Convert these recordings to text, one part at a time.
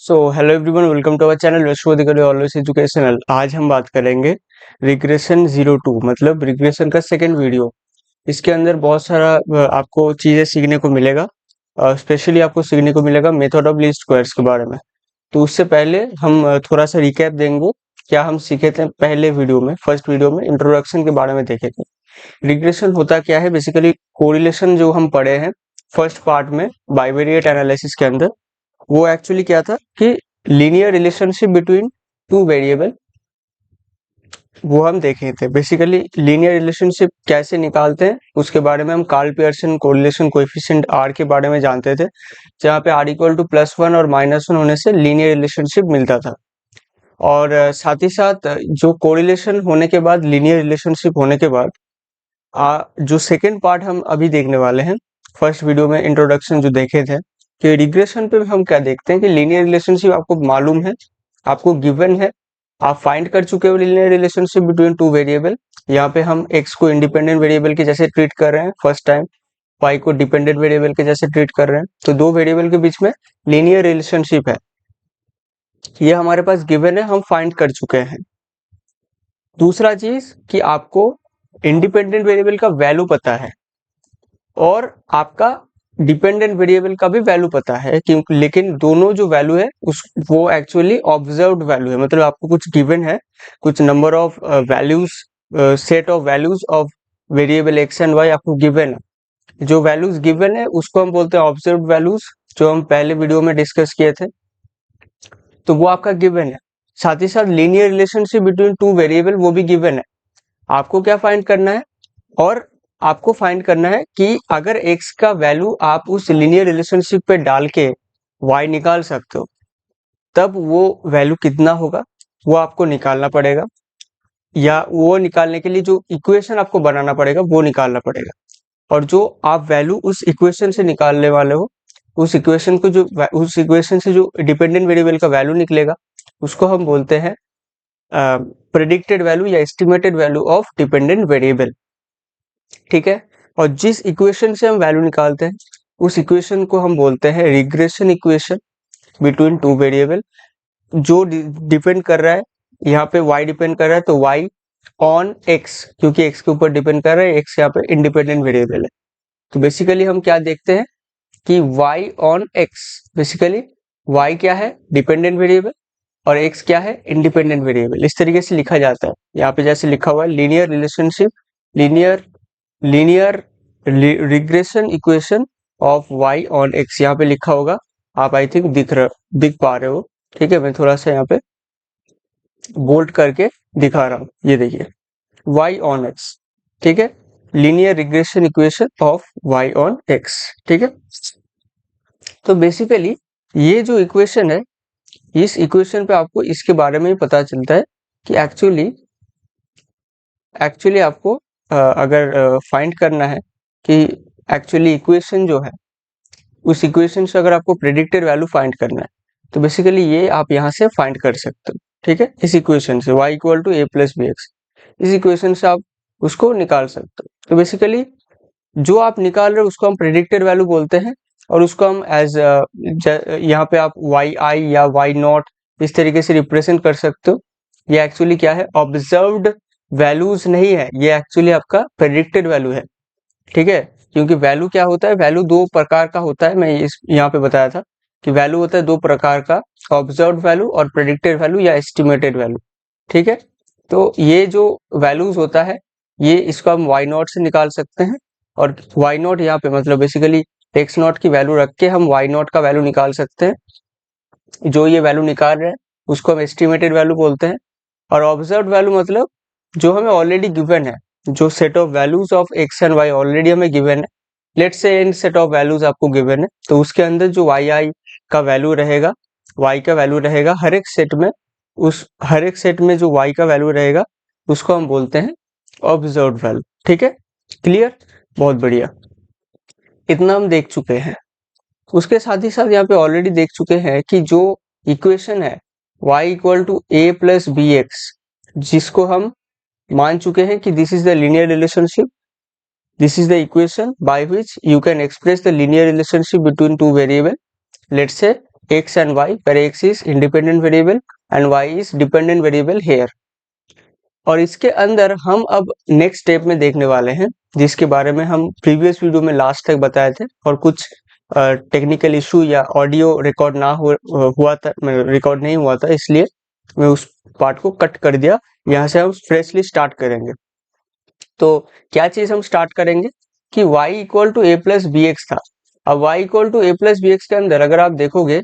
So hello everyone, welcome to our channel Vaishvadik always educational. आज हम बात करेंगे रिग्रेशन 02 मतलब रिग्रेशन का सेकंड वीडियो। इसके अंदर बहुत सारा आपको चीज़ें सीखने को मिलेगा। स्पेशली आपको सीखने को मिलेगा मेथड ऑफ लीस्ट स्क्वायर्स के बारे में। तो उससे पहले हम थोड़ा सा रिकैप देंगे क्या हम सीखे थे पहले वीडियो में। फर्स्ट वीडियो में इंट्रोडक्शन के बारे में देखे थे। रिग्रेशन होता क्या है, बेसिकली कोरिलेशन जो हम पढ़े हैं फर्स्ट पार्ट में बाइवेरिएट एनालिसिस के अंदर, वो एक्चुअली क्या था कि linear relationship between two variable, वो हम देखे थे। बेसिकली लीनियर रिलेशनशिप कैसे निकालते हैं उसके बारे में हम Karl Pearson correlation coefficient R के बारे में जानते थे, जहाँ पे आर इक्वल टू +1 और -1 होने से लीनियर रिलेशनशिप मिलता था। और साथ ही साथ जो कोरिलेशन होने के बाद, लीनियर रिलेशनशिप होने के बाद जो सेकेंड पार्ट हम अभी देखने वाले हैं, फर्स्ट वीडियो में इंट्रोडक्शन जो देखे थे कि रिग्रेशन पे हम क्या देखते हैं कि लीनियर रिलेशनशिप आपको मालूम है, आपको गिवन है, आप फाइंड कर चुके हो linear relationship between two variable. यहाँ पे हम x को इंडिपेंडेंट वेरिएबल के जैसे ट्रीट कर रहे हैं फर्स्ट टाइम, y को डिपेंडेंट वेरिएबल के जैसे ट्रीट कर रहे हैं, तो दो वेरिएबल के बीच में लीनियर रिलेशनशिप है, ये हमारे पास गिवन है, हम फाइंड कर चुके हैं। दूसरा चीज कि आपको इंडिपेंडेंट वेरिएबल का वैल्यू पता है और आपका डिपेंडेंट वेरिएबल का भी वैल्यू पता है, क्योंकि लेकिन दोनों जो वैल्यू है उस वो एक्चुअली ऑब्जर्व्ड वैल्यू है। मतलब आपको कुछ गिवन है, कुछ number of values, set of values of variable X and Y आपको गिवन है। जो वैल्यूज गिवन है उसको हम बोलते हैं ऑब्जर्व्ड वैल्यूज, जो हम पहले वीडियो में डिस्कस किए थे। तो वो आपका गिवन है। साथ ही साथ linear relationship between two variable वो भी गिवन है। आपको क्या फाइंड करना है, और आपको फाइंड करना है कि अगर x का वैल्यू आप उस लीनियर रिलेशनशिप पे डाल के y निकाल सकते हो, तब वो वैल्यू कितना होगा वो आपको निकालना पड़ेगा, या वो निकालने के लिए जो इक्वेशन आपको बनाना पड़ेगा वो निकालना पड़ेगा। और जो आप वैल्यू उस इक्वेशन से निकालने वाले हो, उस इक्वेशन से जो डिपेंडेंट वेरिएबल का वैल्यू निकलेगा उसको हम बोलते हैं प्रेडिक्टेड वैल्यू या estimated value of dependent variable. ठीक है। और जिस इक्वेशन से हम वैल्यू निकालते हैं उस इक्वेशन को हम बोलते हैं regression equation between two variable. जो डिपेंड कर रहा है, यहाँ पे y डिपेंड कर रहा है तो y ऑन x, क्योंकि x के ऊपर डिपेंड कर रहा है, x यहाँ पे इंडिपेंडेंट वेरिएबल है। तो बेसिकली हम क्या देखते हैं कि y on x, basically y क्या है, डिपेंडेंट वेरिएबल, और x क्या है, इंडिपेंडेंट वेरिएबल। इस तरीके से लिखा जाता है। यहाँ पे जैसे लिखा हुआ है linear relationship, linear linear regression equation of y on x, यहाँ पे लिखा होगा, आप आई थिंक दिख पा रहे हो। ठीक है, मैं थोड़ा सा यहाँ पे बोल्ड करके दिखा रहा हूँ, ये देखिए y ऑन x। ठीक है, linear regression equation of y on x। ठीक है, तो बेसिकली ये जो इक्वेशन है, इस इक्वेशन पे आपको इसके बारे में ही पता चलता है कि एक्चुअली आपको अगर फाइंड करना है कि एक्चुअली इक्वेशन जो है, उस इक्वेशन से अगर आपको प्रेडिक्टेड वैल्यू फाइंड करना है तो बेसिकली ये आप यहाँ से फाइंड कर सकते हो। ठीक है, इस इक्वेशन से y equal to a plus B X, इस इक्वेशन से आप उसको निकाल सकते हो। तो बेसिकली जो आप निकाल रहे हो उसको हम प्रेडिक्टेड वैल्यू बोलते हैं, और उसको हम एज यहाँ पे आप वाई आई या वाई नॉट इस तरीके से रिप्रेजेंट कर सकते हो। ये एक्चुअली क्या है, ऑब्जर्व्ड वैल्यूज नहीं है, ये एक्चुअली आपका प्रेडिक्टेड वैल्यू है। ठीक है, क्योंकि वैल्यू क्या होता है, वैल्यू दो प्रकार का होता है, मैं इस यहाँ पे बताया था कि वैल्यू होता है दो प्रकार का, ऑब्जर्व्ड वैल्यू और प्रेडिक्टेड वैल्यू या एस्टिमेटेड वैल्यू। ठीक है, तो ये जो वैल्यूज होता है, ये इसको हम वाई नॉट से निकाल सकते हैं, और वाई नॉट यहाँ पे मतलब बेसिकली एक्स नॉट की वैल्यू रख के हम वाई नॉट का वैल्यू निकाल सकते हैं। जो ये वैल्यू निकाल रहे हैं उसको हम एस्टिमेटेड वैल्यू बोलते हैं। और ऑब्जर्व्ड वैल्यू मतलब जो हमें ऑलरेडी गिवन है, जो set of values of x and Y already हमें गिवन है। Let's say in set of values आपको गिवन है, तो उसके अंदर जो वाई आई का वैल्यू रहेगा, वाई का वैल्यू रहेगा हर एक सेट में, उस हर एक सेट में जो वाई का वैल्यू रहेगा उसको हम बोलते हैं ऑब्जर्व्ड वैल्यू। ठीक है, क्लियर, बहुत बढ़िया, इतना हम देख चुके हैं। उसके साथ ही साथ यहाँ पे ऑलरेडी देख चुके हैं कि जो इक्वेशन है y equal to a plus B X, जिसको हम मान चुके हैं कि this is the linear relationship, this is the equation by which you can express the linear relationship between two variable. Let's say x and y, where x is independent variable and y is dependent variable here. और इसके अंदर हम अब next step में देखने वाले हैं, जिसके बारे में हम प्रीवियस वीडियो में लास्ट तक बताए थे, और कुछ टेक्निकल इशू या ऑडियो रिकॉर्ड ना हुआ था, रिकॉर्ड नहीं हुआ था, इसलिए मैं उस पार्ट को कट कर दिया। यहाँ से हम फ्रेशली स्टार्ट करेंगे। तो क्या चीज हम स्टार्ट करेंगे कि y equal to A plus B X था। अब y equal to A plus B X के अंदर अगर आप देखोगे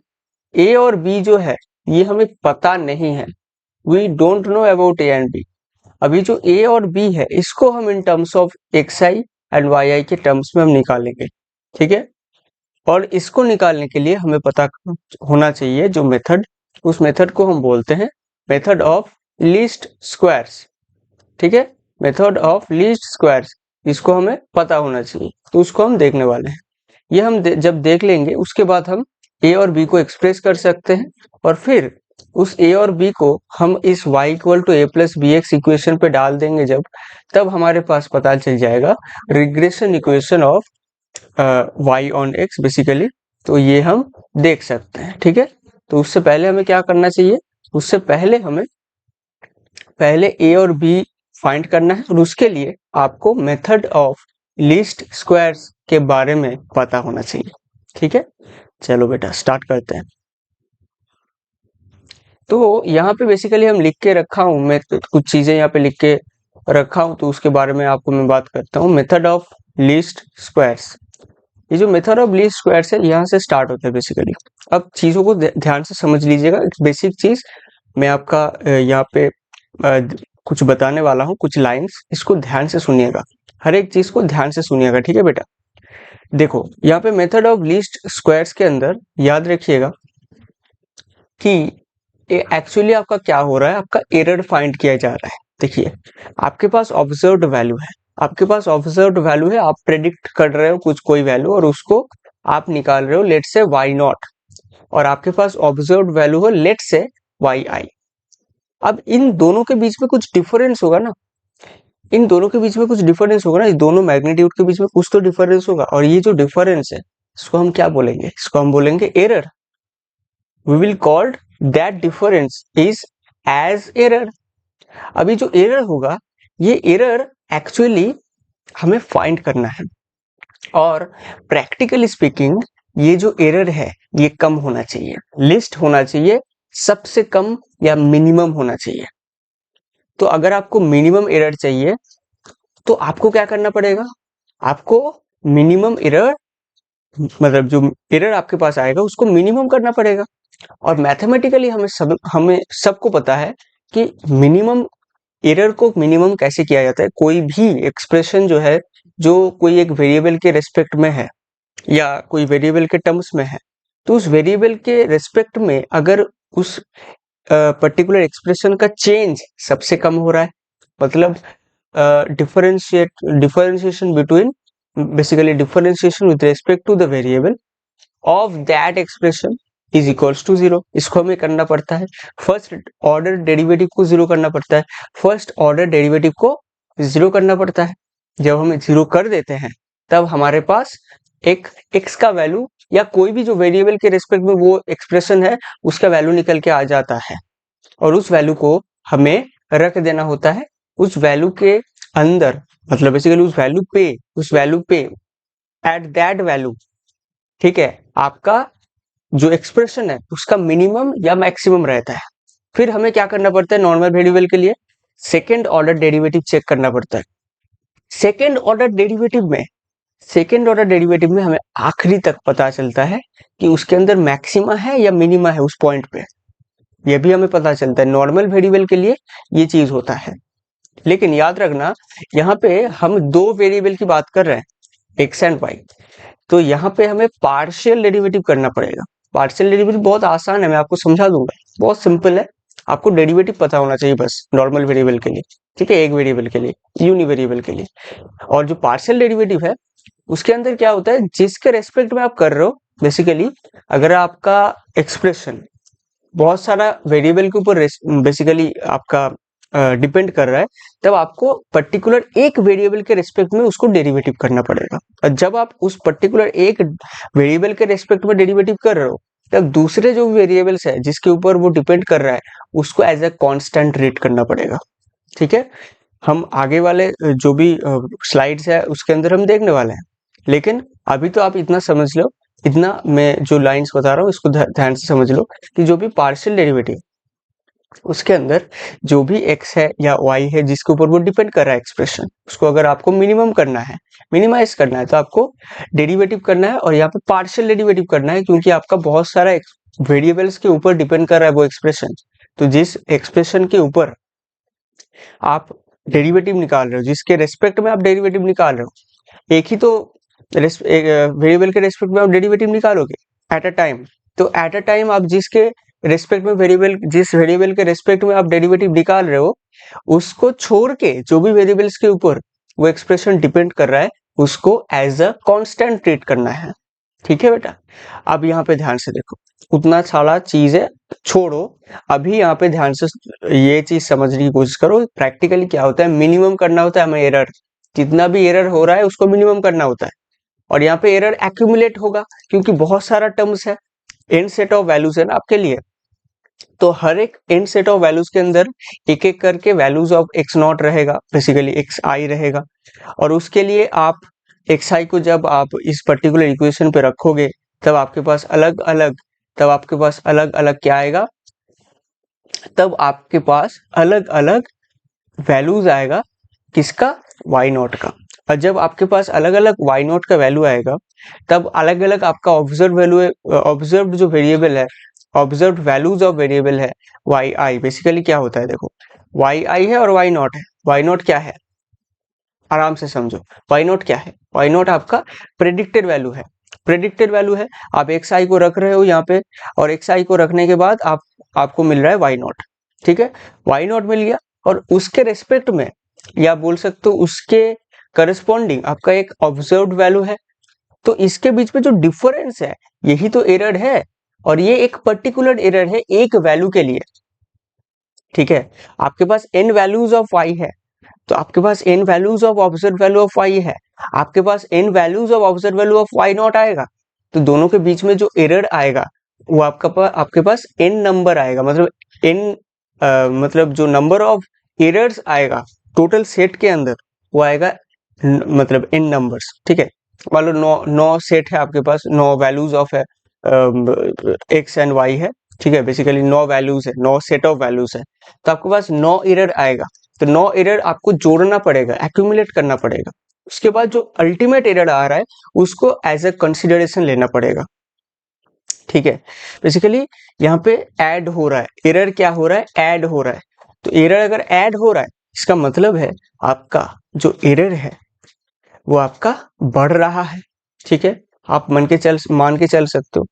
a और b जो है ये हमें पता नहीं है, we don't know about a and b। अभी जो a और b है इसको हम in terms of xi and yi के टर्म्स में हम निकालेंगे, ठीक है। और इसको निकालने के लिए हमें पता होना चाहिए जो मेथड, उस मेथड को हम बोलते हैं मेथड ऑफ लीस्ट स्क्वायर्स, ठीक है। मेथड ऑफ लीस्ट स्क्वायर्स, इसको हमें पता होना चाहिए, तो उसको हम देखने वाले हैं। ये हम जब देख लेंगे उसके बाद हम a और b को एक्सप्रेस कर सकते हैं, और फिर उस a और b को हम इस y equal to A plus B X equation पे डाल देंगे जब, तब हमारे पास पता चल जाएगा regression equation of y on x basically. तो ये हम देख सकते हैं, ठीक है। तो उससे पहले हमें क्या करना चाहिए, उससे पहले हमें पहले a और b फाइंड करना है, और उसके लिए आपको मेथड ऑफ लीस्ट स्क्वायर्स के बारे में पता होना चाहिए, ठीक है। चलो बेटा स्टार्ट करते हैं। तो यहाँ पे बेसिकली हम लिख के रखा हूँ, मैं तो कुछ चीजें यहाँ पे लिख के रखा हूँ, तो उसके बारे में आपको मैं बात करता हूँ। मेथड ऑफ लीस्ट स्क्वायर्स, ये जो मेथड ऑफ लीस्ट स्क्वायर्स है यहाँ से स्टार्ट होता है बेसिकली। अब चीजों को ध्यान से समझ लीजिएगा, बेसिक चीज मैं आपका यहाँ पे कुछ बताने वाला हूँ, कुछ लाइंस, इसको ध्यान से सुनिएगा, हर एक चीज को ध्यान से सुनिएगा, ठीक है बेटा। देखो यहाँ पे मेथड ऑफ लीस्ट स्क्वायर्स के अंदर याद रखिएगा कि एक्चुअली आपका क्या हो रहा है, आपका एरर फाइंड किया जा रहा है। देखिए आपके पास ऑब्जर्व्ड वैल्यू है, आपके पास ऑब्जर्व्ड वैल्यू है, आप प्रेडिक्ट कर रहे हो कुछ कोई वैल्यू और उसको आप निकाल रहे हो, लेट से वाई नॉट, और आपके पास ऑब्जर्व्ड वैल्यू हो लेट से वाई आई। अब इन दोनों के बीच में कुछ डिफरेंस होगा ना, इन दोनों के बीच में कुछ डिफरेंस होगा ना, इस दोनों मैग्नीट्यूड के बीच में कुछ तो डिफरेंस होगा, और ये जो डिफरेंस है इसको हम क्या बोलेंगे, इसको हम बोलेंगे error. We will called that difference is as error. अभी जो एरर होगा ये एरर एक्चुअली हमें फाइंड करना है, और प्रैक्टिकली स्पीकिंग ये जो एरर है ये कम होना चाहिए, लिस्ट होना चाहिए, सबसे कम या मिनिमम होना चाहिए। तो अगर आपको मिनिमम एरर चाहिए तो आपको क्या करना पड़ेगा, आपको मिनिमम एरर, मतलब जो एरर आपके पास आएगा उसको मिनिमम करना पड़ेगा। और मैथमेटिकली हमें सबको पता है कि मिनिमम एरर को मिनिमम कैसे किया जाता है। कोई भी एक्सप्रेशन जो है, जो कोई एक वेरिएबल के रेस्पेक्ट में है या कोई वेरिएबल के टर्म्स में है, तो उस वेरिएबल के रेस्पेक्ट में अगर उस पर्टिकुलर एक्सप्रेशन का चेंज सबसे कम हो रहा है, मतलब differentiation between, basically differentiation with respect to the variable of that expression is equals to 0। इसको हमें करना पड़ता है, फर्स्ट ऑर्डर डेरिवेटिव को 0 करना पड़ता है, फर्स्ट ऑर्डर डेरिवेटिव को 0 करना पड़ता है। जब हमें 0 कर देते हैं तब हमारे पास एक x का वैल्यू या कोई भी जो वेरिएबल के रिस्पेक्ट में वो एक्सप्रेशन है उसका वैल्यू निकल के आ जाता है, और उस वैल्यू को हमें रख देना होता है उस वैल्यू के अंदर, मतलब बेसिकली उस वैल्यू पे एट दैट वैल्यू, ठीक है, आपका जो एक्सप्रेशन है उसका मिनिमम या मैक्सिमम रहता है। फिर हमें क्या करना पड़ता है, नॉर्मल वेरिएबल के लिए सेकेंड ऑर्डर डेरिवेटिव चेक करना पड़ता है। सेकेंड ऑर्डर डेरिवेटिव में हमें आखिरी तक पता चलता है कि उसके अंदर मैक्सिमा है या मिनिमा है उस पॉइंट पे, ये भी हमें पता चलता है। नॉर्मल वेरिएबल के लिए ये चीज होता है, लेकिन याद रखना यहाँ पे हम दो वेरिएबल की बात कर रहे हैं, एक्स एंड वाई, तो यहाँ पे हमें पार्शियल डेरिवेटिव करना पड़ेगा। पार्शियल डेरिवेटिव बहुत आसान है, मैं आपको समझा दूंगा, बहुत सिंपल है। आपको डेरिवेटिव पता होना चाहिए बस, नॉर्मल वेरिएबल के लिए, ठीक है, एक वेरिएबल के लिए, यूनि वेरिएबल के लिए। और जो पार्शियल डेरिवेटिव है उसके अंदर क्या होता है, जिसके रेस्पेक्ट में आप कर रहे हो, बेसिकली अगर आपका एक्सप्रेशन बहुत सारा वेरिएबल के ऊपर बेसिकली आपका डिपेंड कर रहा है, तब आपको पर्टिकुलर एक वेरिएबल के रेस्पेक्ट में उसको डेरिवेटिव करना पड़ेगा। और जब आप उस पर्टिकुलर एक वेरिएबल के रेस्पेक्ट में डेरिवेटिव कर रहे हो तब दूसरे जो वेरिएबल्स है जिसके ऊपर वो डिपेंड कर रहा है उसको एज अ कांस्टेंट ट्रीट करना पड़ेगा। ठीक है, हम आगे वाले जो भी स्लाइड्स है उसके अंदर हम देखने वाले हैं, लेकिन अभी तो आप इतना समझ लो, इतना मैं जो लाइंस बता रहा हूँ इसको ध्यान से समझ लो कि जो भी पार्शियल डेरिवेटिव उसके अंदर जो भी x है या y है जिसके ऊपर वो डिपेंड कर रहा है एक्सप्रेशन, उसको अगर आपको मिनिमम करना है, मिनिमाइज करना है, तो आपको डेरिवेटिव करना है और यहाँ पे पार्शियल डेरिवेटिव करना है, क्योंकि आपका बहुत सारा वेरिएबल्स के ऊपर डिपेंड कर रहा है वो एक्सप्रेशन। तो जिस एक्सप्रेशन के ऊपर आप डेरिवेटिव निकाल रहे हो, जिसके रेस्पेक्ट में आप डेरिवेटिव निकाल रहे हो, एक ही तो वेरिएबल के रेस्पेक्ट में आप डेरिवेटिव निकालोगे एट अ टाइम। तो एट अ टाइम आप जिसके रेस्पेक्ट में जिस वेरिएबल के रेस्पेक्ट में आप डेरिवेटिव निकाल रहे हो, उसको छोड़ के जो भी वेरिएबल्स के ऊपर वो एक्सप्रेशन डिपेंड कर रहा है उसको एज अ कांस्टेंट ट्रीट करना है। ठीक है बेटा, अब यहाँ पे ध्यान से देखो, उतना सारा चीजें छोड़ो, अभी यहाँ पे ध्यान से ये चीज समझने की कोशिश करो प्रैक्टिकली क्या होता है। मिनिमम करना होता है हमें एरर, जितना भी एरर हो रहा है उसको मिनिमम करना होता है। और यहाँ पे एरर एक्यूमुलेट होगा क्योंकि बहुत सारा टर्म्स है, n सेट ऑफ वैल्यूज है ना आपके लिए, तो हर एक n सेट ऑफ वैल्यूज के अंदर एक एक करके वैल्यूज ऑफ x नॉट रहेगा, बेसिकली xi रहेगा। और उसके लिए आप xi को जब आप इस पर्टिकुलर इक्वेशन पे रखोगे तब आपके पास अलग अलग क्या आएगा, तब आपके पास अलग अलग वैल्यूज आएगा किसका, y नॉट का। और जब आपके पास अलग अलग y नॉट का वैल्यू आएगा तब अलग अलग आपका ऑब्जर्व वैल्यू है, ऑब्जर्व जो वेरिएबल है, ऑब्जर्व वैल्यूज ऑफ वेरिएबल है yi। बेसिकली क्या होता है देखो, yi है और y नॉट है। y नॉट क्या है, आराम से समझो, y नॉट क्या है, y नॉट आपका प्रेडिक्टेड वैल्यू है। प्रेडिक्टेड वैल्यू है, आप xi को रख रहे हो यहाँ पे, और xi को रखने के बाद आपको मिल रहा है y नॉट। ठीक है, y नॉट मिल गया, और उसके रेस्पेक्ट में या बोल सकते हो उसके करस्पॉन्डिंग आपका एक ऑब्जर्व्ड वैल्यू है। तो इसके बीच में जो डिफरेंस है यही तो एरर है, और ये एक पर्टिकुलर एरर है एक वैल्यू के लिए। ठीक है, आपके पास n वैल्यूज ऑफ y है, तो आपके पास n values of observe value of y है, आपके पास n values of observe value of y not आएगा। तो दोनों के बीच में जो एरर आएगा वो आपके पास n नंबर आएगा, मतलब n मतलब जो नंबर ऑफ एरर्स आएगा टोटल सेट के अंदर वो आएगा मतलब n नंबर्स। ठीक है, मान लो 9 सेट है आपके पास, 9 वैल्यूज ऑफ है x एंड y है। ठीक है, बेसिकली 9 वैल्यूज है, 9 सेट ऑफ वैल्यूज है, तो आपके पास 9 एरर आएगा। तो 9 एरर आपको जोड़ना पड़ेगा, एक्यूमुलेट करना पड़ेगा। उसके बाद जो अल्टीमेट एरर आ रहा है उसको एज अ कंसिडरेशन लेना पड़ेगा। ठीक है, बेसिकली यहाँ पे ऐड हो रहा है, एरर क्या हो रहा है, ऐड हो रहा है। तो एरर अगर ऐड हो रहा है इसका मतलब है आपका जो एरर है वो आपका बढ़ रहा है। ठीक है, आप मान के चल सकते हो।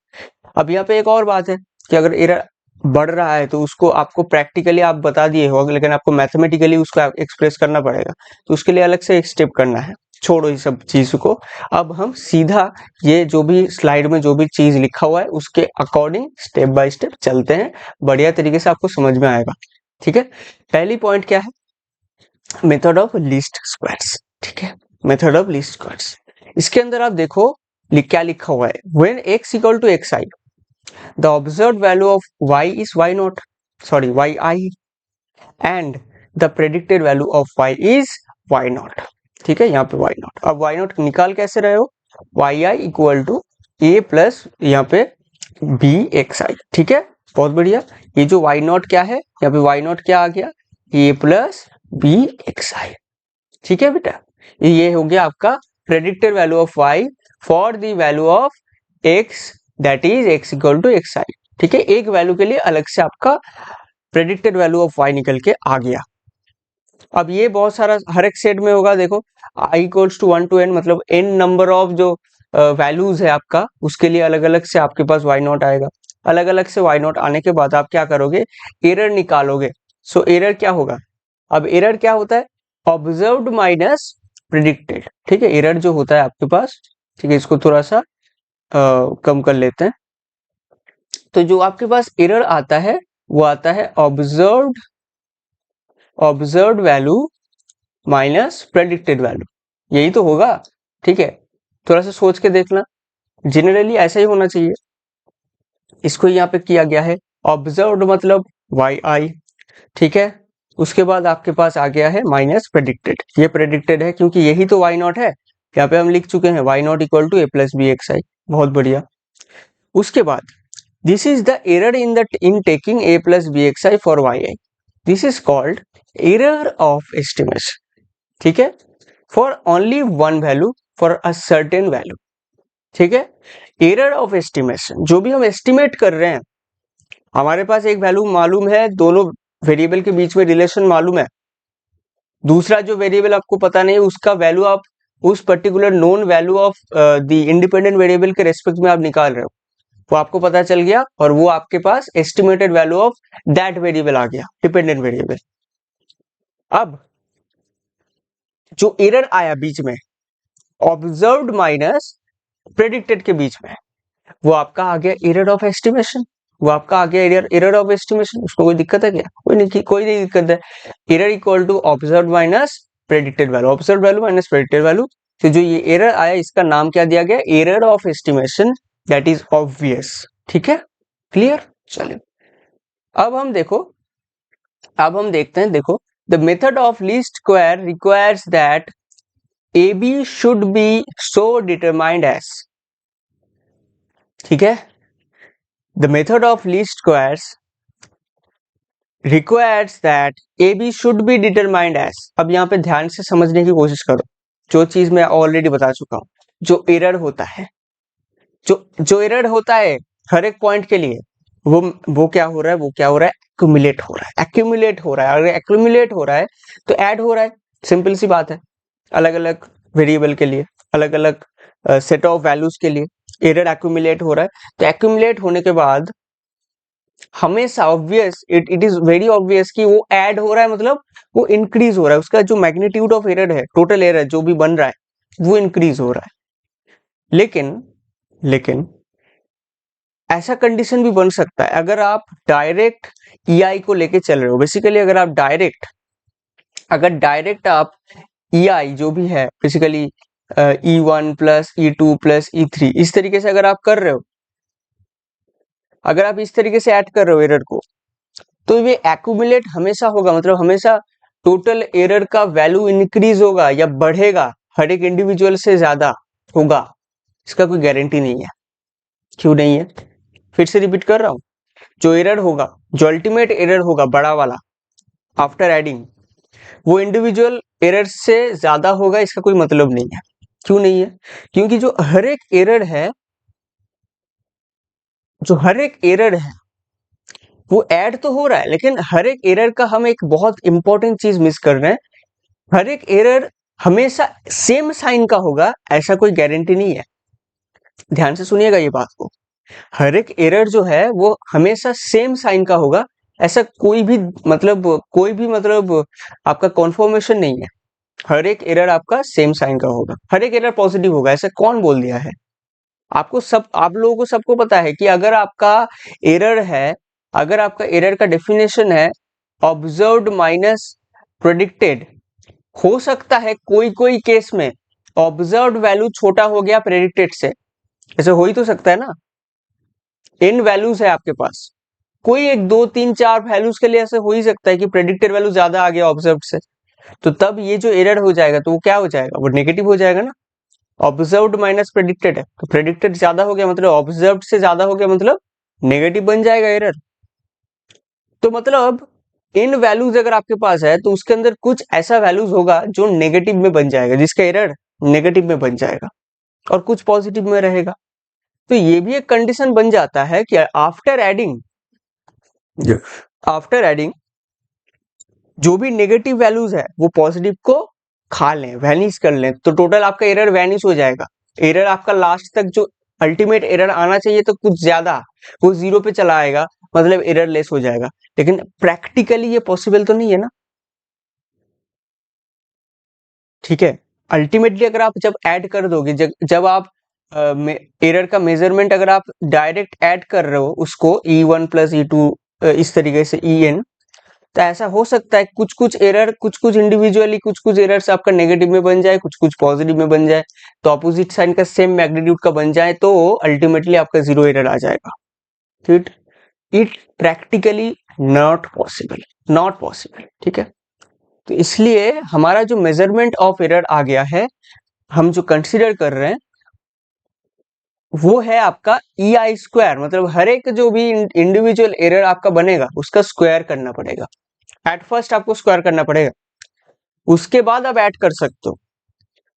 अब यहाँ पे एक और बात है कि अगर एरर बढ़ रहा है तो उसको आपको प्रैक्टिकली आप बता दिए हो, लेकिन आपको मैथमेटिकली उसको एक्सप्रेस करना पड़ेगा, तो उसके लिए अलग से एक स्टेप करना है। छोड़ो ये सब चीज को, अब हम सीधा ये जो भी स्लाइड में जो भी चीज लिखा हुआ है उसके अकॉर्डिंग स्टेप बाय स्टेप चलते हैं, बढ़िया तरीके से आपको समझ में आएगा। ठीक है, पहली पॉइंट क्या है, मेथड ऑफ लीस्ट स्क्वायर्स। ठीक है, मेथड ऑफ लीस्ट स्क्वायर्स, इसके अंदर आप देखो क्या लिखा हुआ है, when x equal to xi the observed value of y is y naught, sorry yi, and the predicted value of y is y naught। ठीक है, यहाँ पे y naught, अब y naught निकाल कैसे रहे हो, yi equal to a plus यहाँ पे b xi। ठीक है, बहुत बढ़िया। ये जो y naught क्या है, यहाँ पे y naught क्या आ गया, a प्लस b xi। ठीक है बेटा, ये हो गया आपका predicted value of y for the value of x that is x equal to xi। ठीक है, एक वैल्यू के लिए अलग से आपका प्रेडिक्टेड वैल्यू ऑफ y निकल के आ गया। अब ये बहुत सारा हर एक सेट में होगा, देखो i equals to 1 to n, मतलब n नंबर ऑफ जो वैल्यूज है आपका उसके लिए अलग अलग से आपके पास y नॉट आएगा। अलग अलग से y नॉट आने के बाद आप क्या करोगे, एरर निकालोगे। सो एरर क्या होगा, अब एरर क्या होता है, ऑब्जर्व्ड माइनस प्रिडिक्टेड। ठीक है, एरर जो होता है आपके पास, ठीक है, इसको थोड़ा सा कम कर लेते हैं। तो जो आपके पास एरर आता है वो आता है observed value minus predicted value, यही तो होगा। ठीक है, थोड़ा सा सोच के देखना, जनरली ऐसा ही होना चाहिए। इसको यहाँ पे किया गया है। ऑब्जर्व्ड मतलब yi, ठीक है। उसके बाद आपके पास आ गया है माइनस प्रेडिक्टेड। ये प्रेडिक्टेड है क्योंकि यही तो y नॉट है, यहाँ पे हम लिख चुके हैं y not equal to a plus B x i. बहुत बढ़िया। उसके बाद this is the error in taking a plus B x i for y i, this is called error of estimation, ठीक है। For only one value for a certain value, ठीक है। Error of estimation, जो भी हम estimate कर रहे हैं, हमारे पास एक वैल्यू मालूम है, दोनों वेरिएबल के बीच में रिलेशन मालूम है, दूसरा जो वेरिएबल आपको पता नहीं है उसका वैल्यू आप उस particular known value of the independent variable के रेस्पेक्ट में आप निकाल रहे हो, वो आपको पता चल गया और वो आपके पास estimated value of that variable आ गया, डिपेंडेंट वेरिएबल। अब जो एरर आया बीच में ऑब्जर्व्ड माइनस प्रेडिक्टेड के बीच में, वो आपका आ गया एरर ऑफ एस्टिमेशन, वो आपका आ गया एरर ऑफ एस्टिमेशन। उसमें कोई दिक्कत है क्या? कोई नहीं दिक्कत है। Error equal to observed minus predicted value, observed value minus predicted value. तो जो ये एरर आया इसका नाम क्या दिया गया? Error of estimation, that is obvious, ठीक है, क्लियर। चलिए अब हम देखते हैं, देखो the method of least square requires that A B should be so determined as, ठीक है। The method of least squares requires that A B should be determined as. अब यहाँ पे ध्यान से समझने की कोशिश करो, जो चीज मैं ऑलरेडी बता चुका हूं, जो एरर होता है, जो एरर होता है हर एक पॉइंट के लिए, वो क्या हो रहा है, एक्यूमुलेट हो रहा है, अगर एक्यूमुलेट हो रहा है तो ऐड हो रहा है, सिंपल सी बात है। अलग अलग वेरिएबल के लिए, अलग अलग सेट ऑफ वैल्यूज के लिए एरर एक्यूमुलेट हो रहा है। तो एक्यूमुलेट होने के बाद हमेशा obvious, it is very obvious कि वो ऐड हो रहा है, मतलब वो इंक्रीज हो रहा है, उसका जो मैग्नीट्यूड ऑफ एरर है, टोटल एरर जो भी बन रहा है वो इंक्रीज हो रहा है। लेकिन ऐसा कंडीशन भी बन सकता है अगर आप डायरेक्ट EI को लेके चल रहे हो। बेसिकली अगर डायरेक्ट आप EI जो भी है, basically E1 plus E2 plus E3 इस तरीके से अगर आप कर रहे हो, अगर आप इस तरीके से ऐड कर रहे हो एरर को, तो ये एक्यूमुलेट हमेशा होगा, मतलब हमेशा टोटल एरर का वैल्यू इंक्रीज होगा या बढ़ेगा, हर एक इंडिविजुअल से ज्यादा होगा, इसका कोई गारंटी नहीं है। क्यों नहीं है? फिर से रिपीट कर रहा हूं, जो एरर होगा, जो अल्टीमेट एरर होगा बड़ा वाला आफ्टर एडिंग, वो इंडिविजुअल एरर से ज्यादा होगा, इसका कोई मतलब नहीं है। क्यों नहीं है? क्योंकि जो हर एक एरर है वो ऐड तो हो रहा है, लेकिन हर एक एरर का हम एक बहुत इंपॉर्टेंट चीज मिस कर रहे हैं, हर एक एरर हमेशा सेम साइन का होगा ऐसा कोई गारंटी नहीं है। ध्यान से सुनिएगा ये बात को, हर एक एरर जो है वो हमेशा सेम साइन का होगा ऐसा कोई भी मतलब आपका कॉन्फर्मेशन नहीं है। हर एक एरर आपका सेम साइन का होगा, हर एक एरर पॉजिटिव होगा, ऐसा कौन बोल दिया है? आप लोगों को सबको पता है कि अगर आपका एरर का डेफिनेशन है ऑब्जर्व्ड माइनस प्रेडिक्टेड, हो सकता है कोई केस में ऑब्जर्व्ड वैल्यू छोटा हो गया प्रेडिक्टेड से, ऐसे हो ही तो सकता है ना। n वैल्यूज है आपके पास, कोई एक 2 3 4 वैल्यूज के लिए ऐसे हो ही सकता है कि प्रेडिक्टेड वैल्यू ज्यादा आ गया ऑब्जर्व्ड से, तो तब ये जो एरर हो जाएगा तो वो क्या हो जाएगा? वो नेगेटिव हो जाएगा ना। ऑब्जर्व्ड माइनस प्रेडिक्टेड है तो प्रेडिक्टेड ज्यादा हो गया मतलब ऑब्जर्व्ड से ज्यादा हो गया, मतलब नेगेटिव बन जाएगा एरर। तो मतलब इन वैल्यूज अगर आपके पास है तो उसके अंदर कुछ ऐसा वैल्यूज होगा जो नेगेटिव में बन जाएगा, जिसका एरर नेगेटिव में बन जाएगा, और कुछ पॉजिटिव में रहेगा। तो ये भी एक कंडीशन बन जाता है कि आफ्टर एडिंग जो भी नेगेटिव वैल्यूज है वो पॉजिटिव को खा लें, वैनिश कर लें, तो टोटल आपका एरर वैनिश हो जाएगा। एरर आपका लास्ट तक जो अल्टीमेट एरर आना चाहिए तो कुछ ज्यादा, वो 0 पे चला आएगा, मतलब एरर लेस हो जाएगा। लेकिन प्रैक्टिकली ये पॉसिबल तो नहीं है ना, ठीक है। अल्टीमेटली अगर आप जब ऐड कर दोगे, जब आप एरर का मेजरमेंट अगर आप डायरेक्ट ऐड कर रहे हो उसको E1 प्लस E2 इस तरीके से En, तो ऐसा हो सकता है कुछ इंडिविजुअली कुछ एरर्स आपका नेगेटिव में बन जाए, कुछ पॉजिटिव में बन जाए, तो ऑपोजिट साइन का सेम मैग्नीट्यूड का बन जाए, तो अल्टीमेटली आपका 0 एरर आ जाएगा। It it practically not possible. ठीक है, तो इसलिए हमारा जो मेजरमेंट ऑफ एरर आ गया है, हम जो कंसीडर कर रहे हैं वो है आपका ई आई स्क्वायर, मतलब हर एक जो भी इंडिविजुअल एरर आपका बनेगा उसका स्क्वायर करना पड़ेगा। एट फर्स्ट आपको स्क्वायर करना पड़ेगा, उसके बाद आप ऐड कर सकते हो,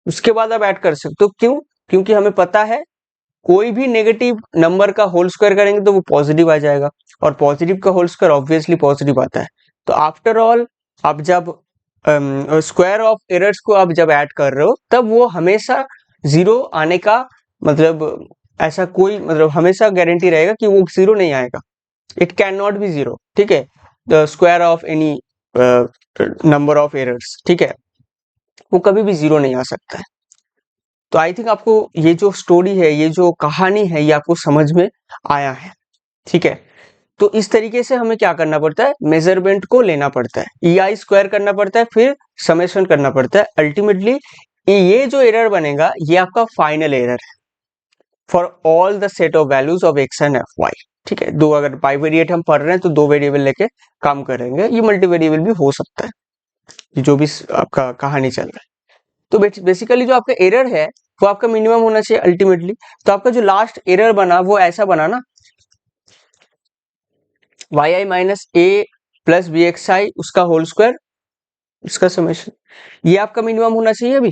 उसके बाद आप ऐड कर सकते हो। क्यों? क्योंकि हमें पता है कोई भी नेगेटिव नंबर का होल स्क्वायर करेंगे तो वो पॉजिटिव आ जाएगा, और पॉजिटिव का होल स्क्वायर ऑब्वियसली पॉजिटिव आता है। तो आफ्टर ऑल आप जब स्क्वायर ऑफ एरर्स को आप जब ऐड कर रहे हो तब वो हमेशा जीरो आने का मतलब ऐसा कोई मतलब हमेशा गारंटी रहेगा कि वो जीरो नहीं आएगा। It can not be zero. ठीक है, the square of any number of errors, ठीक है, वो कभी भी जीरो नहीं आ सकता है। तो आई थिंक आपको ये जो स्टोरी है, ये जो कहानी है, ये आपको समझ में आया है। ठीक है, तो इस तरीके से हमें क्या करना पड़ता है, मेजरमेंट को लेना पड़ता है, ई आई स्क्वायर करना पड़ता है, फिर समेशन करना पड़ता है। अल्टीमेटली ये जो एरर बनेगा ये आपका फाइनल एरर है for all the set of values of x and F Y. ठीक है, दो अगर बाइवेरिएट हम पढ़ रहे हैं तो दो वेरिएबल लेके काम करेंगे, ये मल्टी वेरिएबल भी हो सकता है, ये जो भी आपका कहानी चल रहा है। तो बेसिकली जो आपका एरर है वो आपका मिनिमम होना चाहिए अल्टीमेटली। तो आपका जो लास्ट एरर बना वो ऐसा बना ना, वाई आई माइनस ए प्लस बी एक्स आई उसका होल स्क्वायर उसका समेशन, ये आपका मिनिमम होना चाहिए। अभी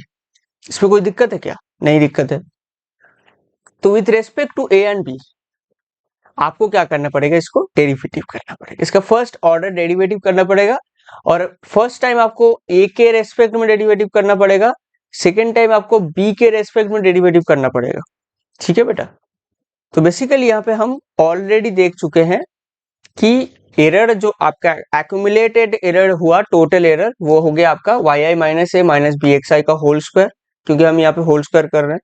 इसमें कोई दिक्कत है क्या? नहीं दिक्कत है। तो with respect to A and B आपको क्या करना पड़ेगा, इसको डेरिवेटिव करना पड़ेगा, इसका फर्स्ट ऑर्डर डेरिवेटिव करना पड़ेगा। और फर्स्ट टाइम आपको ए के रेस्पेक्ट में डेरिवेटिव करना पड़ेगा, सेकेंड टाइम आपको बी के रेस्पेक्ट में डेरिवेटिव करना पड़ेगा। ठीक है बेटा, तो बेसिकली यहाँ पे हम ऑलरेडी देख चुके हैं कि एरर जो आपका एक्यूमुलेटेड एरर हुआ, टोटल एरर वो हो गया आपका वाई आई माइनस ए माइनस बी एक्स आई का होल स्क्वायर, क्योंकि हम यहाँ पे होल स्क्वायर कर रहे हैं।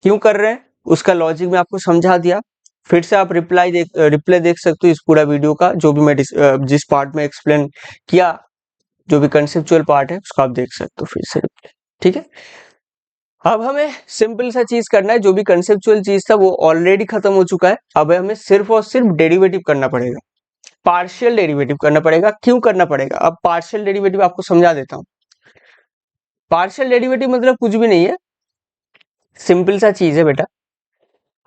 क्यों कर रहे हैं उसका लॉजिक में आपको समझा दिया। फिर से आप रिप्लाई देख सकते हो इस पूरा वीडियो का, जो भी मैं जिस पार्ट में एक्सप्लेन किया, जो भी कंसेप्चुअल पार्ट है उसको आप देख सकते हो फिर से रिप्लाई। ठीक है, अब हमें सिंपल सा चीज करना है, जो भी कंसेप्चुअल चीज था वो ऑलरेडी खत्म हो चुका है। अब हमें सिर्फ और सिर्फ डेरिवेटिव करना पड़ेगा, पार्शियल डेरिवेटिव करना पड़ेगा। क्यों करना पड़ेगा? अब पार्शियल डेरिवेटिव आपको समझा देता हूं। पार्शियल डेरिवेटिव मतलब कुछ भी नहीं है, सिंपल सा चीज है बेटा।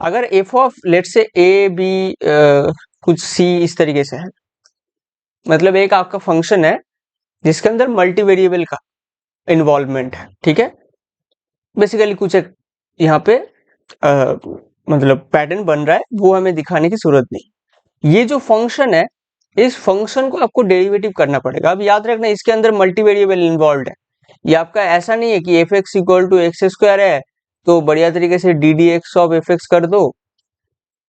अगर एफ ऑफ लेट से ए बी कुछ सी इस तरीके से है, मतलब एक आपका फंक्शन है जिसके अंदर मल्टी वेरिएबल का इन्वॉल्वमेंट है। ठीक है, बेसिकली कुछ एक यहाँ पे मतलब पैटर्न बन रहा है, वो हमें दिखाने की जरूरत नहीं। ये जो फंक्शन है, इस फंक्शन को आपको डेरिवेटिव करना पड़ेगा। अब याद रखना इसके अंदर मल्टी वेरिएबल इन्वॉल्व है। ये आपका ऐसा नहीं है कि F X equal to X square है तो बढ़िया तरीके से D D X of F X कर दो,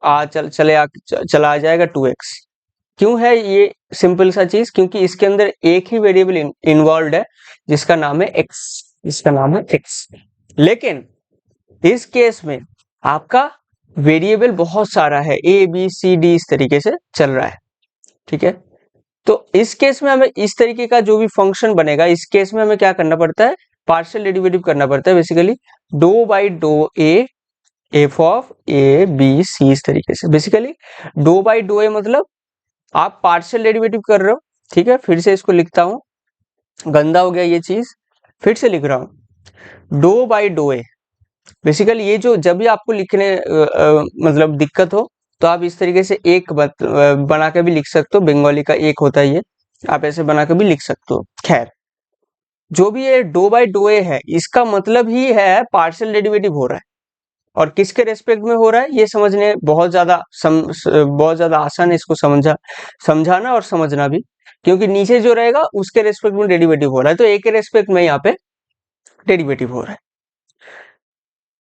चला आ जाएगा 2x। क्यों है ये सिंपल सा चीज? क्योंकि इसके अंदर एक ही वेरिएबल इन्वॉल्व है जिसका नाम है x, इसका नाम है x। लेकिन इस केस में आपका वेरिएबल बहुत सारा है, a b c d इस तरीके से चल रहा है। ठीक है, तो इस केस में हमें इस तरीके का जो भी फंक्शन बनेगा, इस केस में हमें क्या करना पड़ता है, पार्शियल डेरिवेटिव करना पड़ता है। Basically do by do A F of A B C इस तरीके से। Basically do by do A मतलब आप पार्शियल डेरिवेटिव कर रहे हो। ठीक है, फिर से इसको लिखता हूं, गंदा हो गया ये चीज, फिर से लिख रहा हूं, dough by do A. Basically ये जो जब भी आपको लिखने मतलब दिक्कत हो तो आप इस तरीके से एक बना के भी लिख सकते हो, बंगाली का एक होता है ये, आप ऐसे बना के भी लिख सकते हो। खैर, जो भी ये डो बाई डो ए है इसका मतलब ही है पार्शियल डेरिवेटिव हो रहा है, और किसके रेस्पेक्ट में हो रहा है ये समझने बहुत ज्यादा आसान है इसको समझाना और समझना भी, क्योंकि नीचे जो रहेगा उसके रेस्पेक्ट में डेरिवेटिव हो रहा है, तो ए के रेस्पेक्ट में यहाँ पे डेरिवेटिव हो रहा है।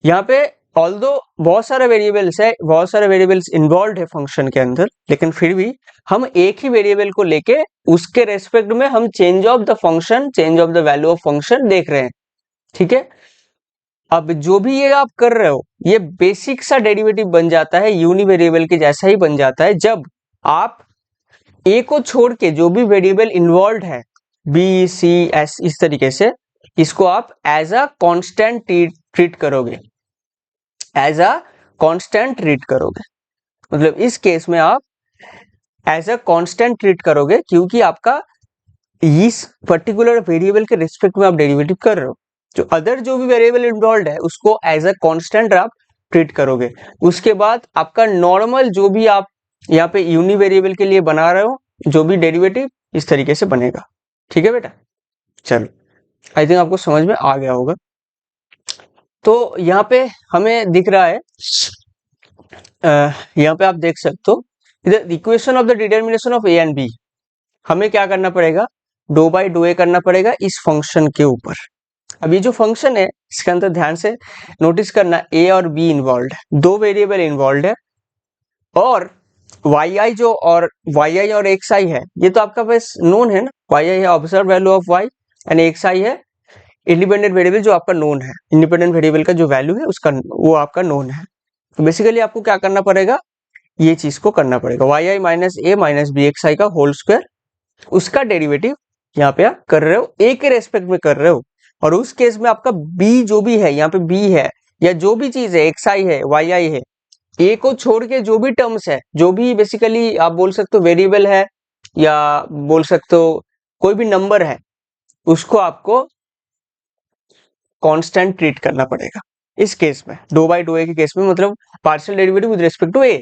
यहाँ पे ऑल्दो बहुत सारे वेरिएबल्स इन्वॉल्व है फंक्शन के अंदर, लेकिन फिर भी हम एक ही वेरिएबल को लेके उसके रेस्पेक्ट में हम change of the function, change of the value of function देख रहे हैं। ठीक है, अब जो भी ये आप कर रहे हो ये बेसिक सा डेरिवेटिव बन जाता है, यूनि वेरिएबल के जैसा ही बन जाता है, जब आप ए को छोड़ के जो भी वेरिएबल इन्वॉल्व है बी सी एस इस तरीके से, इसको आप एज अ कांस्टेंट ट्रीट करोगे, एज अ कांस्टेंट ट्रीट करोगे। मतलब इस केस में आप एज अ कांस्टेंट ट्रीट करोगे, क्योंकि आपका इस पर्टिकुलर वेरिएबल के रिस्पेक्ट में आप डेरिवेटिव कर रहे हो। जो अदर जो भी वेरिएबल इन्वॉल्व है उसको एज अ कांस्टेंट आप ट्रीट करोगे। उसके बाद आपका नॉर्मल जो भी आप यहाँ पे यूनि वेरिएबल के लिए बना रहे हो जो भी डेरिवेटिव, इस तरीके से बनेगा। ठीक है बेटा, चलो आई थिंक आपको समझ में आ गया होगा। तो यहाँ पे हमें दिख रहा है, यहाँ पे आप देख सकते हो the equation of the determination of A and B. हमें क्या करना पड़ेगा, डो बाई डो ए करना पड़ेगा इस फंक्शन के ऊपर। अब ये जो फंक्शन है इसके अंदर ध्यान से नोटिस करना, ए और बी इन्वॉल्व है, दो वेरिएबल इन्वॉल्व है, और वाई आई जो और वाई आई और एक्स आई है ये तो आपका बस नोन है ना। वाई आई है observe value of y and x i है इंडिपेंडेंट वेरिएबल जो आपका नोन है। इंडिपेंडेंट वेरिएबल का जो वैल्यू है उसका वो आपका नोन है। तो बेसिकली आपको क्या करना पड़ेगा, ये चीज को करना पड़ेगा, वाई आई माइनस ए माइनस बी एक्स आई का होल स्क्वायर, उसका डेरिवेटिव यहाँ पे आप कर रहे हो, ए के रेस्पेक्ट में कर रहे हो। और उस केस में आपका बी जो भी है, यहाँ पे बी है या जो भी चीज है, एक्स आई है वाई आई है, ए को छोड़ के जो भी टर्म्स है, जो भी बेसिकली आप बोल सकते हो वेरिएबल है या बोल सकते हो कोई भी नंबर है, उसको आपको कांस्टेंट ट्रीट करना पड़ेगा। इस केस में डो बाई डो ए के केस में मतलब partial derivative with respect to a.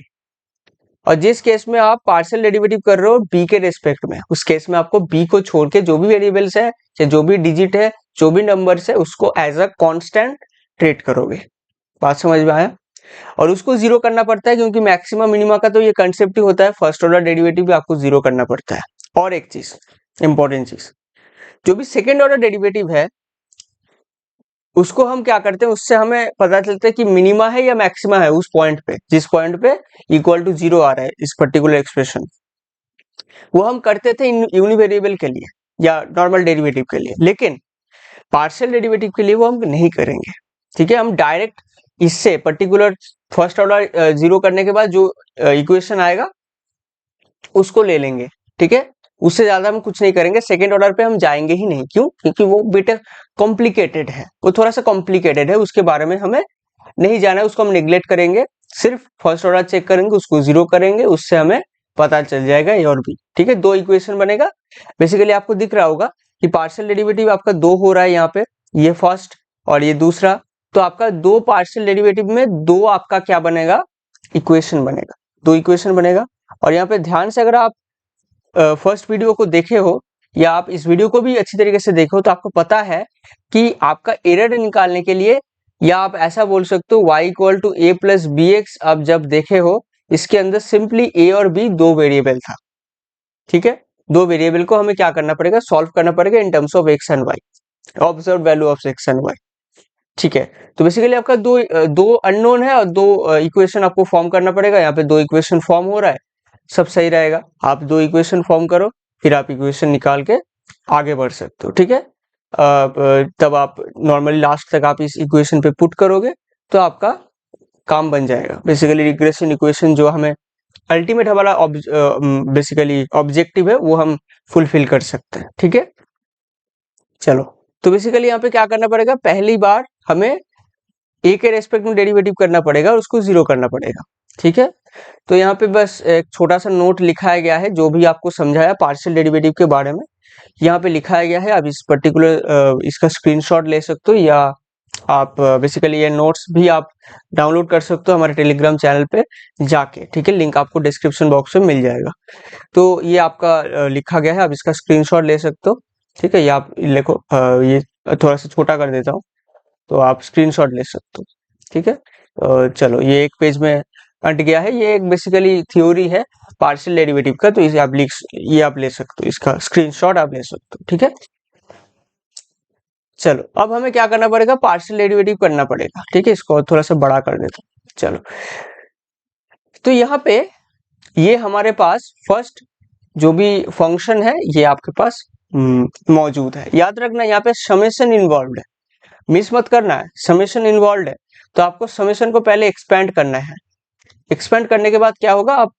और जिस केस में आप पार्शियल डेरिवेटिव कर रहे हो बी के रेस्पेक्ट में, उस केस में आपको बी को छोड़ के जो भी वेरिएबल्स है या जो भी डिजिट है, जो भी नंबर्स है, उसको एज अ कांस्टेंट ट्रीट करोगे। बात समझ में आया? और उसको जीरो करना पड़ता है क्योंकि मैक्सिमा मिनिमा का तो ये कंसेप्ट ही होता है, फर्स्ट ऑर्डर डेरिवेटिव भी आपको जीरो करना पड़ता है। और एक चीज इंपॉर्टेंट चीज, जो भी सेकेंड ऑर्डर डेरिवेटिव है उसको हम क्या करते हैं, उससे हमें पता चलता है कि मिनिमा है या मैक्सिमा है उस पॉइंट पे, जिस पॉइंट पे इक्वल टू जीरो आ रहा है इस पर्टिकुलर एक्सप्रेशन। वो हम करते थे यूनिवेरिएबल के लिए या नॉर्मल डेरिवेटिव के लिए, लेकिन पार्शियल डेरिवेटिव के लिए वो हम नहीं करेंगे। ठीक है, हम डायरेक्ट इससे पर्टिकुलर फर्स्ट ऑर्डर जीरो करने के बाद जो इक्वेशन आएगा उसको ले लेंगे। ठीक है, उससे ज्यादा हम कुछ नहीं करेंगे, सेकेंड ऑर्डर पे हम जाएंगे ही नहीं। क्यों? क्योंकि वो बेटा कॉम्प्लिकेटेड है, वो थोड़ा सा कॉम्प्लिकेटेड है, उसके बारे में हमें नहीं जाना है, उसको हम निग्लेक्ट करेंगे। सिर्फ फर्स्ट ऑर्डर चेक करेंगे, उसको जीरो करेंगे, उससे हमें पता चल जाएगा ए और बी। ठीक है, दो इक्वेशन बनेगा। बेसिकली आपको दिख रहा होगा कि पार्शियल डेरिवेटिव आपका दो हो रहा है यहाँ पे, ये फर्स्ट और ये दूसरा। तो आपका दो पार्शियल डेरिवेटिव में दो आपका क्या बनेगा, इक्वेशन बनेगा, दो इक्वेशन बनेगा। और यहाँ पे ध्यान से अगर आप फर्स्ट वीडियो को देखे हो या आप इस वीडियो को भी अच्छी तरीके से देखो तो आपको पता है कि आपका एरर निकालने के लिए, या आप ऐसा बोल सकते हो y equal to A plus B X, आप जब देखे हो इसके अंदर सिंपली a और b दो वेरिएबल था। ठीक है, दो वेरिएबल को हमें क्या करना पड़ेगा, सॉल्व करना पड़ेगा इन terms of x and y, observe value of x and y। ठीक है, तो बेसिकली आपका दो अननोन है और दो इक्वेशन आपको फॉर्म करना पड़ेगा। यहाँ पे दो इक्वेशन फॉर्म हो रहा है, सब सही रहेगा। आप दो इक्वेशन फॉर्म करो, फिर आप इक्वेशन निकाल के आगे बढ़ सकते हो। ठीक है, तब आप नॉर्मली लास्ट तक आप इस इक्वेशन पे पुट करोगे तो आपका काम बन जाएगा। बेसिकली रिग्रेशन इक्वेशन जो हमें अल्टीमेट हमारा बेसिकली ऑब्जेक्टिव है वो हम फुलफिल कर सकते हैं। ठीक है, चलो तो बेसिकली यहाँ पे क्या करना पड़ेगा, पहली बार हमें ए के रेस्पेक्ट में डेरिवेटिव करना पड़ेगा और उसको जीरो करना पड़ेगा। ठीक है, तो यहाँ पे बस एक छोटा सा नोट लिखाया गया है, जो भी आपको समझाया पार्शियल डेरिवेटिव के बारे में यहाँ पे लिखाया गया है। आप इस पर्टिकुलर इसका स्क्रीनशॉट ले सकते हो, या आप बेसिकली ये नोट्स भी आप डाउनलोड कर सकते हो हमारे टेलीग्राम चैनल पे जाके। ठीक है, लिंक आपको डिस्क्रिप्शन बॉक्स में मिल जाएगा। तो ये आपका लिखा गया है, आप इसका स्क्रीनशॉट ले सकते हो। ठीक है, ये आप देखो, ये थोड़ा सा छोटा कर देता हूँ तो आप स्क्रीनशॉट ले सकते हो। ठीक है, चलो ये एक पेज में अट गया है, ये एक बेसिकली थ्योरी है पार्शियल डेरिवेटिव का, तो इसे आप ये आप ले सकते हो, इसका स्क्रीनशॉट आप ले सकते हो। ठीक है, चलो अब हमें क्या करना पड़ेगा, पार्शियल डेरिवेटिव करना पड़ेगा। ठीक है, इसको थोड़ा सा बड़ा कर देता हूँ। चलो, तो यहाँ पे ये हमारे पास फर्स्ट जो भी फंक्शन है ये आपके पास मौजूद है। याद रखना यहाँ पे समेशन इन्वॉल्व है, मिस मत करना है, समेशन इन्वॉल्व है। तो आपको समेशन को पहले एक्सपेंड करना है, एक्सपेंड करने के बाद क्या होगा, आप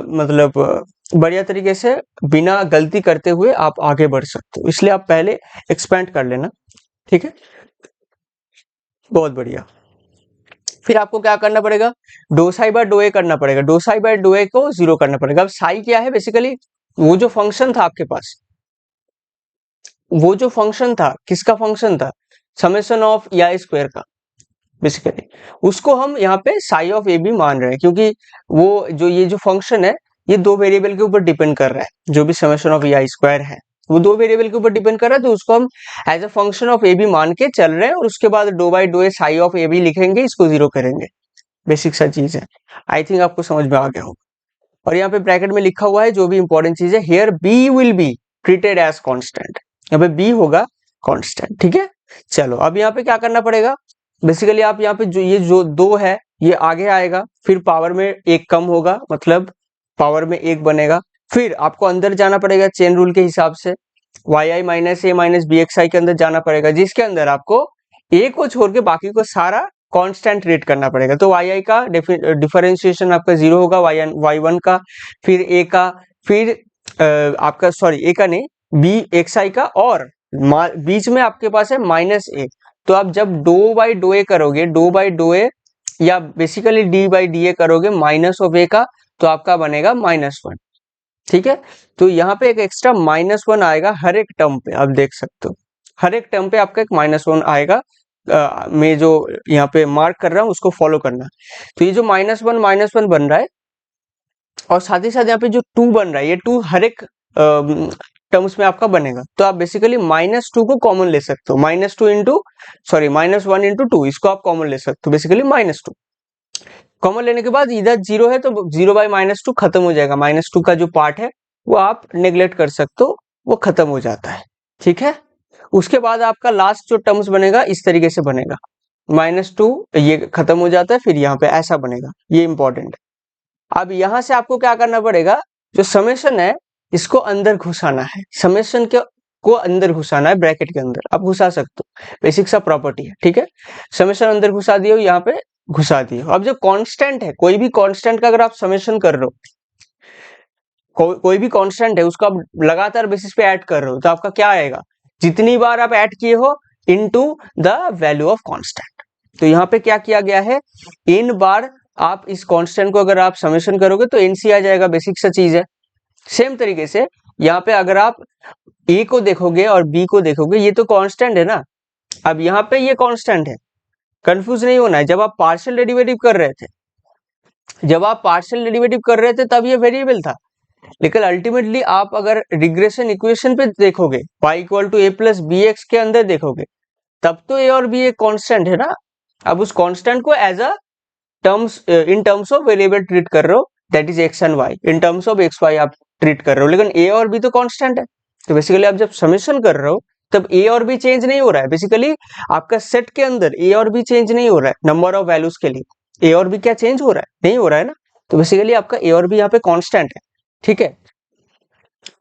मतलब बढ़िया तरीके से बिना गलती करते हुए आप आगे बढ़ सकते हो, इसलिए आप पहले एक्सपेंड कर लेना। ठीक है, बहुत बढ़िया। फिर आपको क्या करना पड़ेगा, डो साई बाय डो ए करना पड़ेगा, डो साई बाय डो ए को 0 करना पड़ेगा। अब साई क्या है, बेसिकली वो जो फंक्शन था आपके पास, वो जो फंक्शन था, किसका फंक्शन था, समेशन ऑफ आई स्क्वायर का, बेसिकली उसको हम यहाँ पे साई ऑफ ए बी मान रहे हैं, क्योंकि वो जो ये जो फंक्शन है ये दो वेरिएबल के ऊपर डिपेंड कर रहा है। जो भी समेशन ऑफ आई स्क्वायर है वो दो वेरिएबल के ऊपर डिपेंड कर रहा है, तो उसको हम as a function of A B मान के चल रहे हैं, और उसके बाद do by do A psi of A B लिखेंगे, इसको 0 करेंगे। बेसिक सा चीज है, आई थिंक आपको समझ में आ गया होगा। और यहाँ पे ब्रैकेट में लिखा हुआ है जो भी इंपॉर्टेंट चीज है, here B will be treated as constant, यहाँ पे बी होगा कांस्टेंट। ठीक है, चलो अब यहाँ पे क्या करना पड़ेगा, बेसिकली आप यहाँ पे जो दो है ये आगे आएगा, फिर पावर में एक कम होगा, मतलब पावर में एक बनेगा। फिर आपको अंदर जाना पड़ेगा चेन रूल के हिसाब से, वाई आई माइनस ए माइनस बी एक्स आई के अंदर जाना पड़ेगा, जिसके अंदर आपको ए को छोड़ के बाकी को सारा कांस्टेंट रेट करना पड़ेगा। तो वाई आई का डिफरेंशिएशन आपका 0 होगा, वाई वन का, फिर ए का, फिर आपका सॉरी ए का नहीं, बी एक्स आई का, और बीच में आपके पास है माइनस ए। तो आप जब डो बाई डो ए करोगे, डो बाई डो ए या basically D by D A करोगे माइनस ऑफ ए का, तो आपका बनेगा -1। ठीक है, तो यहाँ पे एक एक्स्ट्रा -1 आएगा हर एक टर्म पे, आप देख सकते हो हर एक टर्म पे आपका एक -1 आएगा। मैं जो यहाँ पे मार्क कर रहा हूँ उसको फॉलो करना। तो ये जो -1 बन रहा है, और साथ ही साथ यहाँ पे जो 2 बन रहा है, ये 2 हर एक टर्म्स में आपका बनेगा। तो आप बेसिकली -2 को कॉमन ले सकते हो, -2 इंटू सॉरी -1 इंटू 2, इसको आप कॉमन ले सकते हो, बेसिकली -2 कॉमन लेने के बाद इधर 0 है तो 0 बाई -2 खत्म हो जाएगा, -2 का जो पार्ट है वो आप नेग्लेक्ट कर सकते हो, वो खत्म हो जाता है। ठीक है, उसके बाद आपका लास्ट जो टर्म्स बनेगा इस तरीके से बनेगा, -2 ये खत्म हो जाता है, फिर यहाँ पे ऐसा बनेगा, ये इंपॉर्टेंट। अब यहाँ से आपको क्या करना पड़ेगा, जो समेशन है इसको अंदर घुसाना है, समेशन के को अंदर घुसाना है, ब्रैकेट के अंदर आप घुसा सकते हो, बेसिक सा प्रॉपर्टी है। ठीक है, समेशन अंदर घुसा दिए, यहाँ पे घुसा दिए। अब जो कांस्टेंट है, कोई भी कांस्टेंट का अगर आप समेशन कर रहे हो, कोई भी कांस्टेंट है उसको आप लगातार बेसिस पे ऐड कर रहे हो, तो आपका क्या आएगा, जितनी बार आप ऐड किए हो into the value of constant. तो यहाँ पे क्या किया गया है, इन बार आप इस कांस्टेंट को अगर आप समेशन करोगे तो एनसी आ जाएगा, बेसिक सा चीज है। सेम तरीके से यहाँ पे अगर आप ए को देखोगे और बी को देखोगे, ये तो कांस्टेंट है ना, अब यहाँ पे ये कांस्टेंट है, कंफ्यूज नहीं होना है। जब आप पार्शियल डेरिवेटिव कर रहे थे, जब आप पार्शियल डेरिवेटिव कर रहे थे तब ये वेरिएबल था, लेकिन अल्टीमेटली आप अगर रिग्रेशन इक्वेशन पे देखोगे, y equal to A plus B X के अंदर देखोगे, तब तो ए और बी एक कांस्टेंट है ना। अब उस कांस्टेंट को as a terms in terms of variable treat कर रहे हो, that is X and Y, in terms of X Y आप ट्रीट कर रहे हो, लेकिन ए और बी तो कांस्टेंट है। तो बेसिकली आप जब समेशन कर रहे हो तब ए और बी चेंज नहीं हो रहा है, बेसिकली आपका सेट के अंदर ए और बी चेंज नहीं हो रहा है, नंबर ऑफ वैल्यूज के लिए ए और बी क्या चेंज हो रहा है, नहीं हो रहा है ना। तो बेसिकली आपका ए और बी यहाँ पे कांस्टेंट है। ठीक है,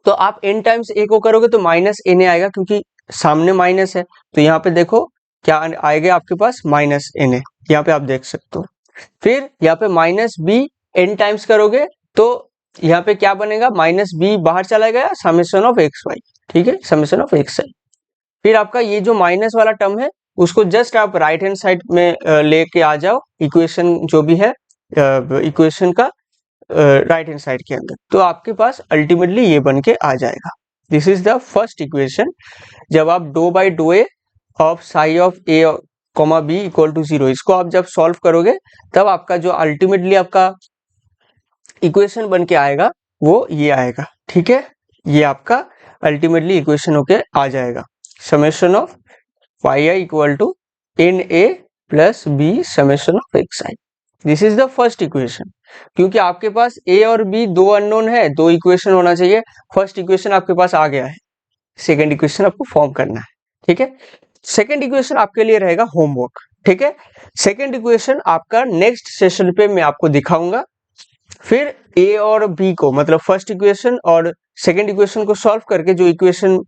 तो आप n टाइम्स ए को करोगे तो माइनस एन आएगा, क्योंकि सामने माइनस है, तो यहाँ पे देखो क्या आएगा आपके पास, माइनस एन ए, यहाँ पे आप देख सकते हो। फिर यहाँ पे माइनस बी n टाइम्स करोगे तो यहाँ पे क्या बनेगा, माइनस बी बाहर चला गया, समेशन ऑफ एक्स वाई। ठीक है, समेशन ऑफ एक्स आई। फिर आपका ये जो माइनस वाला टर्म है उसको जस्ट आप राइट हैंड साइड में लेके आ जाओ, इक्वेशन जो भी है इक्वेशन का राइट हैंड साइड के अंदर, तो आपके पास अल्टीमेटली ये बन के आ जाएगा। This is the first equation. जब आप do by do A of psi of A comma B equal to 0, इसको आप जब सॉल्व करोगे तब आपका जो अल्टीमेटली आपका इक्वेशन बन के आएगा वो ये आएगा। ठीक है, ये आपका अल्टीमेटली इक्वेशन होके आ जाएगा, summation of Y I equal to N A plus B summation of X I. This is the first equation. क्योंकि आपके पास ए और बी दो अननोन है, दो इक्वेशन होना चाहिए, फर्स्ट इक्वेशन आपके पास आ गया है, सेकंड इक्वेशन आपको फॉर्म करना है। ठीक है, सेकंड इक्वेशन आपके लिए रहेगा होमवर्क। ठीक है, सेकंड इक्वेशन आपका नेक्स्ट सेशन पे मैं आपको दिखाऊंगा। फिर ए और बी को, मतलब फर्स्ट इक्वेशन और सेकंड इक्वेशन को सॉल्व करके जो इक्वेशन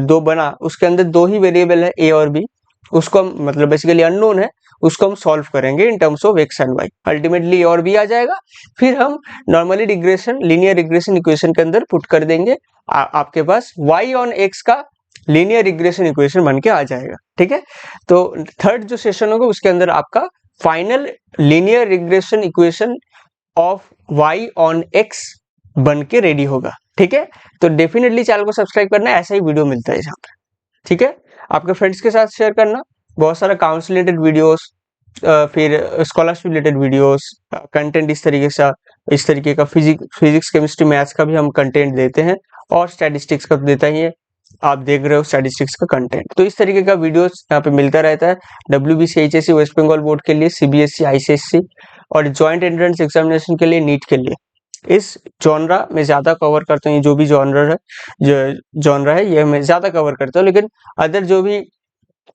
दो बना उसके अंदर दो ही वेरिएबल है ए और बी, उसको हम मतलब बेसिकली अननोन है, उसको हम सॉल्व करेंगे in terms of x and y, ultimately A और बी आ जाएगा। फिर हम normally regression, linear regression equation के अंदर पुट कर देंगे, आपके पास y ऑन x का लीनियर रिग्रेशन इक्वेशन बन के आ जाएगा। ठीक है, तो थर्ड जो सेशन होगा उसके अंदर आपका final linear regression equation of y on x बन के रेडी होगा। ठीक है, तो डेफिनेटली चैनल को सब्सक्राइब करना, ऐसा ही वीडियो मिलता है यहाँ पे। ठीक है, आपके फ्रेंड्स के साथ शेयर करना, बहुत सारा काउंस रिलेटेड वीडियोस, फिर स्कॉलरशिप रिलेटेड वीडियोस, कंटेंट इस तरीके का फिजिक्स केमिस्ट्री मैथ्स का भी हम कंटेंट देते हैं, और स्टैटिस्टिक्स का देता ही है, आप देख रहे हो स्टैटिस्टिक्स का कंटेंट। तो इस तरीके का वीडियोस यहाँ पे मिलता रहता है WBC HSC West Bengal board के लिए, CBSE ICSC और ज्वाइंट एंट्रेंस एग्जामिनेशन के लिए, नीट के लिए। इस जॉनरा में ज्यादा कवर करता हूँ, जो भी जॉनरा है ये मैं ज्यादा कवर करता हूँ, लेकिन अदर जो भी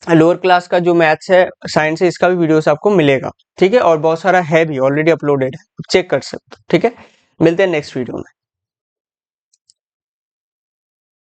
लोअर क्लास का जो मैथ्स है, साइंस है, इसका भी वीडियोस आपको मिलेगा। ठीक है, और बहुत सारा है भी ऑलरेडी अपलोडेड है, चेक कर सकते हो। ठीक है, मिलते हैं नेक्स्ट वीडियो में।